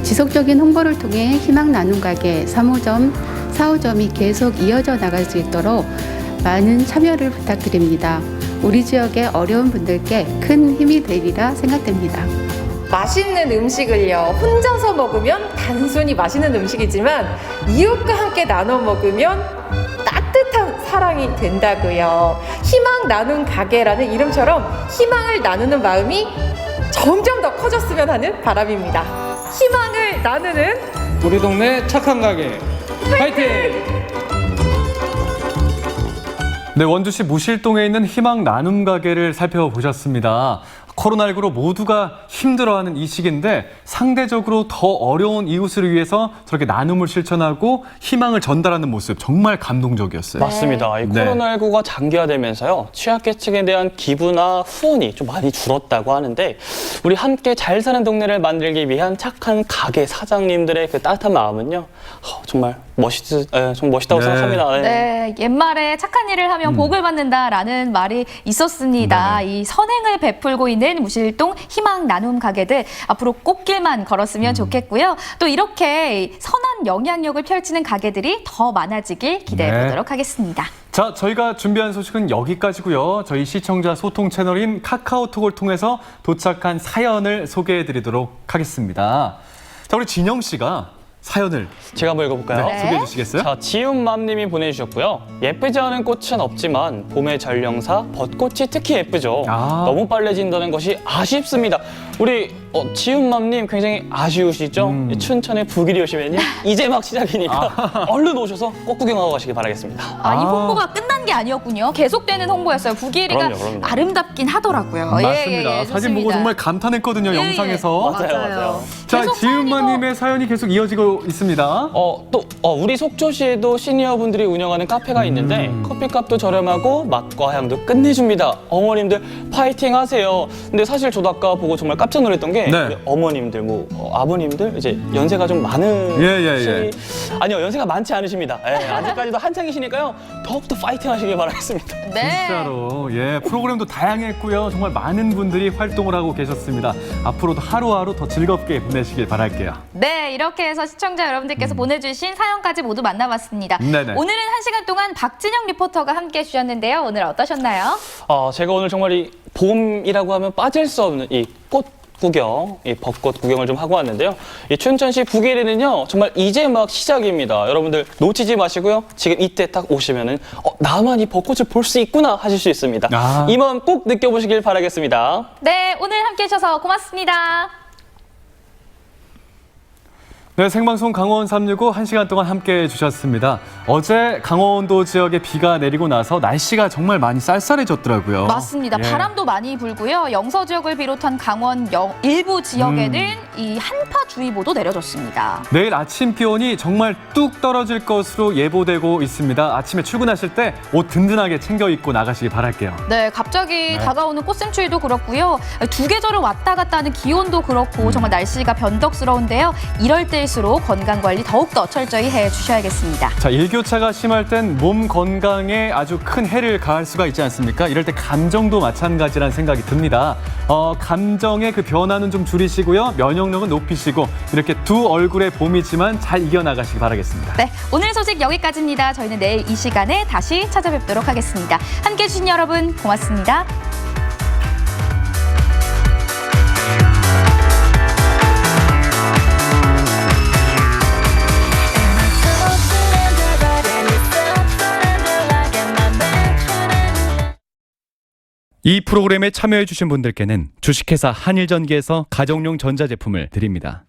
지속적인 홍보를 통해 희망 나눔 가게 3호점, 4호점이 계속 이어져 나갈 수 있도록 많은 참여를 부탁드립니다. 우리 지역의 어려운 분들께 큰 힘이 되리라 생각됩니다. 맛있는 음식을요, 혼자서 먹으면 단순히 맛있는 음식이지만 이웃과 함께 나눠 먹으면 따뜻한 사랑이 된다고요. 희망 나눔 가게라는 이름처럼 희망을 나누는 마음이 점점 더 커졌으면 하는 바람입니다. 희망을 나누는 우리 동네 착한 가게 파이팅! 네, 원주시 무실동에 있는 희망 나눔 가게를 살펴보셨습니다. 코로나19로 모두가 힘들어하는 이 시기인데 상대적으로 더 어려운 이웃을 위해서 저렇게 나눔을 실천하고 희망을 전달하는 모습 정말 감동적이었어요. 맞습니다. 이 코로나19가 장기화되면서요, 취약계층에 대한 기부나 후원이 좀 많이 줄었다고 하는데 우리 함께 잘 사는 동네를 만들기 위한 착한 가게 사장님들의 그 따뜻한 마음은요, 정말 멋있다고 생각합니다. 네, 옛말에 착한 일을 하면 복을 받는다라는 말이 있었습니다. 이 선행을 베풀고 있는 무실동 희망 나눔 가게들 앞으로 꽃길만 걸었으면 좋겠고요. 또 이렇게 선한 영향력을 펼치는 가게들이 더 많아지길 기대해 보도록 하겠습니다. 자, 저희가 준비한 소식은 여기까지고요. 저희 시청자 소통 채널인 카카오톡을 통해서 도착한 사연을 소개해드리도록 하겠습니다. 자, 우리 진영 씨가 사연을 제가 한번 읽어볼까요? 네, 소개해 주시겠어요? 자, 지훈맘님이 보내주셨고요. 예쁘지 않은 꽃은 없지만 봄의 전령사 벚꽃이 특히 예쁘죠. 너무 빨리 진다는 것이 아쉽습니다. 우리 지훈맘님 굉장히 아쉬우시죠? 춘천의 북일이 오시면요, 이제 막 시작이니까 얼른 오셔서 꽃 구경하고 가시기 바라겠습니다. 이 홍보가 끝난 게 아니었군요. 계속되는 홍보였어요. 북일이가 그럼요. 아름답긴 하더라고요. 맞습니다. 사진 보고 정말 감탄했거든요, 영상에서. 맞아요. 자, 지은마님의 사연이 계속 이어지고 있습니다. 우리 속초시에도 시니어분들이 운영하는 카페가 있는데 커피값도 저렴하고 맛과 향도 끝내줍니다. 어머님들 파이팅 하세요. 근데 사실 저도 아까 보고 정말 깜짝 놀랐던 게 있는데 네. 우리 어머님들, 아버님들 이제 연세가 좀 많으시 예. 아니요, 연세가 많지 않으십니다. 예, 아직까지도 한창이시니까요. 더욱더 파이팅 하시길 바라겠습니다. 진짜로 프로그램도 다양했고요. 정말 많은 분들이 활동을 하고 계셨습니다. 앞으로도 하루하루 더 즐겁게 보내시길 바랄게요. 네, 이렇게 해서 시청자 여러분들께서 보내주신 사연까지 모두 만나봤습니다. 네네. 오늘은 1시간 동안 박진영 리포터가 함께 해주셨는데요. 오늘 어떠셨나요? 제가 오늘 정말 이 봄이라고 하면 빠질 수 없는 이 꽃 구경, 이 벚꽃 구경을 좀 하고 왔는데요. 이 춘천시 북일리는요, 정말 이제 막 시작입니다. 여러분들 놓치지 마시고요. 지금 이때 딱 오시면은 나만 이 벚꽃을 볼 수 있구나 하실 수 있습니다. 이 마음 꼭 느껴보시길 바라겠습니다. 네, 오늘 함께 해주셔서 고맙습니다. 네, 생방송 강원 365 1시간 동안 함께 해주셨습니다. 어제 강원도 지역에 비가 내리고 나서 날씨가 정말 많이 쌀쌀해졌더라고요. 맞습니다. 바람도 많이 불고요. 영서 지역을 비롯한 강원 일부 지역에는 이 한파주의보도 내려졌습니다. 내일 아침 기온이 정말 뚝 떨어질 것으로 예보되고 있습니다. 아침에 출근하실 때 옷 든든하게 챙겨 입고 나가시기 바랄게요. 네, 갑자기 다가오는 꽃샘추위도 그렇고요. 두 계절을 왔다 갔다 하는 기온도 그렇고 정말 날씨가 변덕스러운데요. 이럴 때일수록 건강관리 더욱더 철저히 해주셔야겠습니다. 자, 일교차가 심할 땐 몸 건강에 아주 큰 해를 가할 수가 있지 않습니까? 이럴 때 감정도 마찬가지라는 생각이 듭니다. 감정의 그 변화는 좀 줄이시고요. 면역력은 높이시고 이렇게 두 얼굴의 봄이지만 잘 이겨나가시기 바라겠습니다. 네, 오늘 소식 여기까지입니다. 저희는 내일 이 시간에 다시 찾아뵙도록 하겠습니다. 함께해 주신 여러분 고맙습니다. 이 프로그램에 참여해주신 분들께는 주식회사 한일전기에서 가정용 전자제품을 드립니다.